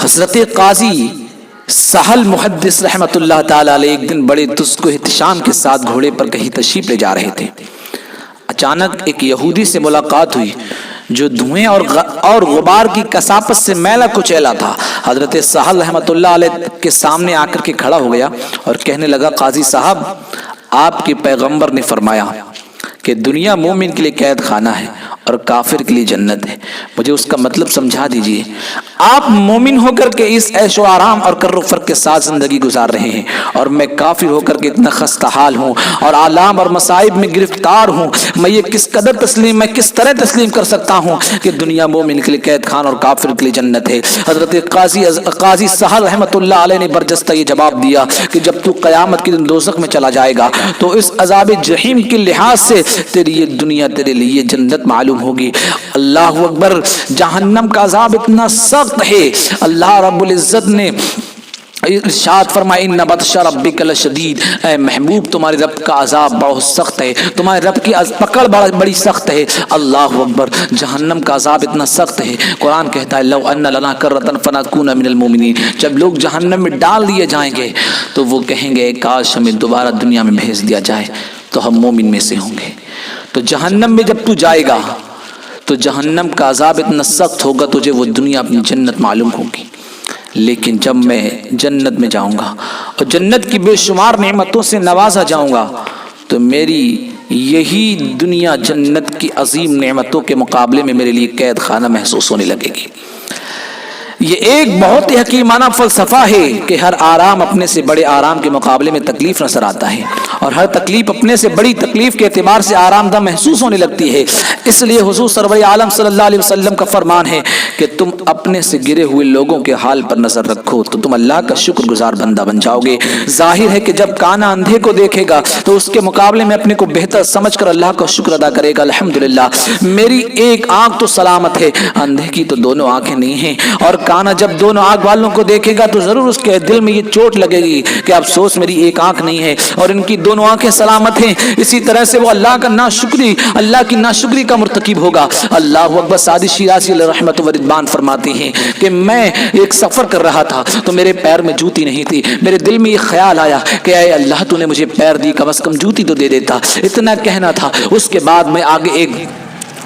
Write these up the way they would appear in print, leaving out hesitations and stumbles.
حضرت قاضی سہل محدث رحمۃ اللہ تعالی علیہ ایک دن بڑے تسک و احتشام کے ساتھ گھوڑے پر کہیں تشریف لے جا رہے تھے۔ اچانک ایک یہودی سے ملاقات ہوئی جو دھوئیں اور غبار کی کثافت سے میلا کچیلا تھا۔ حضرت سہل رحمۃ اللہ علیہ کے سامنے آ کر کے کھڑا ہو گیا اور کہنے لگا، قاضی صاحب، آپ کے پیغمبر نے فرمایا کہ دنیا مومن کے لیے قید خانہ ہے اور کافر کے لیے جنت ہے، مجھے اس کا مطلب سمجھا دیجئے۔ آپ مومن ہو کر کے اس عیش و آرام اور کر و فر کے ساتھ زندگی گزار رہے ہیں، اور میں کافر ہو کر کے اتنا خستہ حال ہوں اور آلام اور مصائب میں گرفتار ہوں۔ میں کس طرح تسلیم کر سکتا ہوں کہ دنیا مومن کے لیے قید خانہ اور کافر کے لیے جنت ہے؟ حضرت قاضی سہل رحمۃ اللہ علیہ نے برجستہ یہ جواب دیا کہ جب تو قیامت کے دن دوزخ میں چلا جائے گا تو اس عذاب جہنم کے لحاظ سے تیری یہ دنیا تیرے لیے جنت معلوم ہوگی۔ اللہ اکبر! جہنم کا عذاب اتنا سخت ہے، اللہ رب العزت نے ارشاد فرمایا، ان بطش ربک لشدید، اے محبوب تمہارے رب کا عذاب بہت سخت ہے، تمہارے رب کی پکڑ بڑی سخت ہے۔ اللہ اکبر! جہنم کا عذاب اتنا سخت ہے، قرآن کہتا ہے لو ان لنا کرۃ فنکون من المؤمنین، جب لوگ جہنم میں ڈال دیے جائیں گے تو وہ کہیں گے کاش ہمیں دوبارہ دنیا میں بھیج دیا جائے تو ہم مومن میں سے ہوں گے۔ تو جہنم میں جب تو جائے گا تو جہنم کا عذاب اتنا سخت ہوگا، تجھے وہ دنیا اپنی جنت معلوم ہوگی۔ لیکن جب میں جنت میں جاؤں گا اور جنت کی بے شمار نعمتوں سے نوازا جاؤں گا تو میری یہی دنیا جنت کی عظیم نعمتوں کے مقابلے میں میرے لیے قید خانہ محسوس ہونے لگے گی۔ یہ ایک بہت ہی حکیمانہ فلسفہ ہے کہ ہر آرام اپنے سے بڑے آرام کے مقابلے میں تکلیف نظر آتا ہے، اور ہر تکلیف اپنے سے بڑی تکلیف کے اعتبار سے آرام دہ محسوس ہونے لگتی ہے۔ اس لیے حضور سرور عالم صلی اللہ علیہ وسلم کا فرمان ہے کہ تم اپنے سے گرے ہوئے لوگوں کے حال پر نظر رکھو تو تم اللہ کا شکر گزار بندہ بن جاؤ گے۔ ظاہر ہے کہ جب کانا اندھے کو دیکھے گا تو اس کے مقابلے میں اپنے کو بہتر سمجھ کر اللہ کا شکر ادا کرے گا، الحمدللہ میری ایک آنکھ تو سلامت ہے، اندھے کی تو دونوں آنکھیں نہیں ہیں۔ اور کانا جب دونوں آنکھ والوں کو دیکھے گا تو ضرور اس کے دل میں یہ چوٹ لگے گی کہ افسوس میری ایک آنکھ نہیں ہے اور ان کی دونوں آنکھیں سلامت ہیں۔ اسی طرح سے وہ اللہ کی ناشکری کا مرتکب ہوگا۔ اللہ اکبر! سعدی شیرازی علیہ رحمت و رضوان فرماتے ہیں کہ میں ایک سفر کر رہا تھا تو میرے پیر میں جوتی نہیں تھی، میرے دل میں یہ خیال آیا کہ اے اللہ تو نے مجھے پیر دی، کم از کم جوتی تو دے دیتا، اتنا کہنا تھا۔ اس کے بعد میں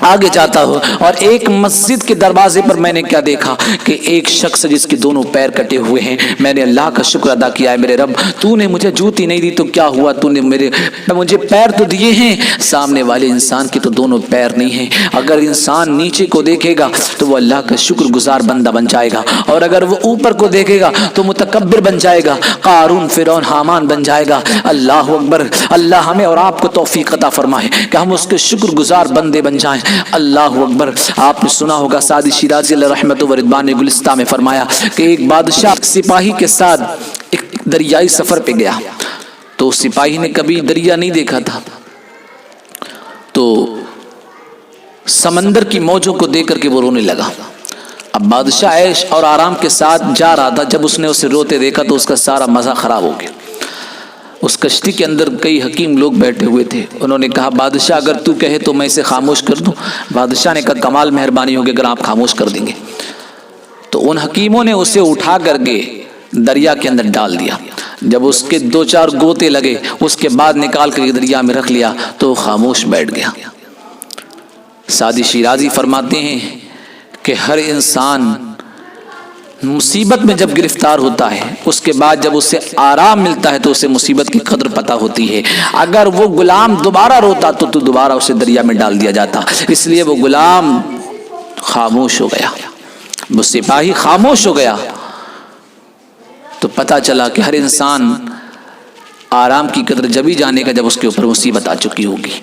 آگے جاتا ہوں اور ایک مسجد کے دروازے پر میں نے کیا دیکھا کہ ایک شخص جس کے دونوں پیر کٹے ہوئے ہیں۔ میں نے اللہ کا شکر ادا کیا ہے، میرے رب تو نے مجھے جوتی نہیں دی تو کیا ہوا، تو نے مجھے پیر تو دیے ہیں، سامنے والے انسان کے تو دونوں پیر نہیں ہیں۔ اگر انسان نیچے کو دیکھے گا تو وہ اللہ کا شکر گزار بندہ بن جائے گا، اور اگر وہ اوپر کو دیکھے گا تو متکبر بن جائے گا، قارون فرعون حامان بن جائے گا۔ اللہ اکبر! اللہ ہمیں اور آپ کو توفیق عطا فرمائے کہ ہم اس کے شکر گزار بندے بن جائیں۔ اللہ اکبر! آپ نے سنا ہوگا سعدی شیرازی علیہ رحمت و رضوان نے گلستہ میں فرمایا کہ ایک بادشاہ سپاہی کے ساتھ ایک دریائی سفر پہ گیا، تو سپاہی نے کبھی دریا نہیں دیکھا تھا، تو سمندر کی موجوں کو دیکھ کر کے وہ رونے لگا۔ اب بادشاہ عیش اور آرام کے ساتھ جا رہا تھا، جب اس نے اسے روتے دیکھا تو اس کا سارا مزہ خراب ہو گیا۔ اس کشتی کے اندر کئی حکیم لوگ بیٹھے ہوئے تھے، انہوں نے کہا بادشاہ اگر تو کہے تو میں اسے خاموش کر دوں۔ بادشاہ نے کہا کمال مہربانی ہوگی اگر آپ خاموش کر دیں گے۔ تو ان حکیموں نے اسے اٹھا کر کے دریا کے اندر ڈال دیا، جب اس کے 2-4 گوتے لگے اس کے بعد نکال کر دریا میں رکھ لیا تو وہ خاموش بیٹھ گیا۔ سعدی شیرازی فرماتے ہیں کہ ہر انسان مصیبت میں جب گرفتار ہوتا ہے اس کے بعد جب اسے آرام ملتا ہے تو اسے مصیبت کی قدر پتہ ہوتی ہے۔ اگر وہ غلام دوبارہ روتا تو دوبارہ اسے دریا میں ڈال دیا جاتا، اس لیے وہ غلام خاموش ہو گیا، وہ سپاہی خاموش ہو گیا۔ تو پتہ چلا کہ ہر انسان آرام کی قدر جبھی جانے گا جب اس کے اوپر مصیبت آ چکی ہوگی۔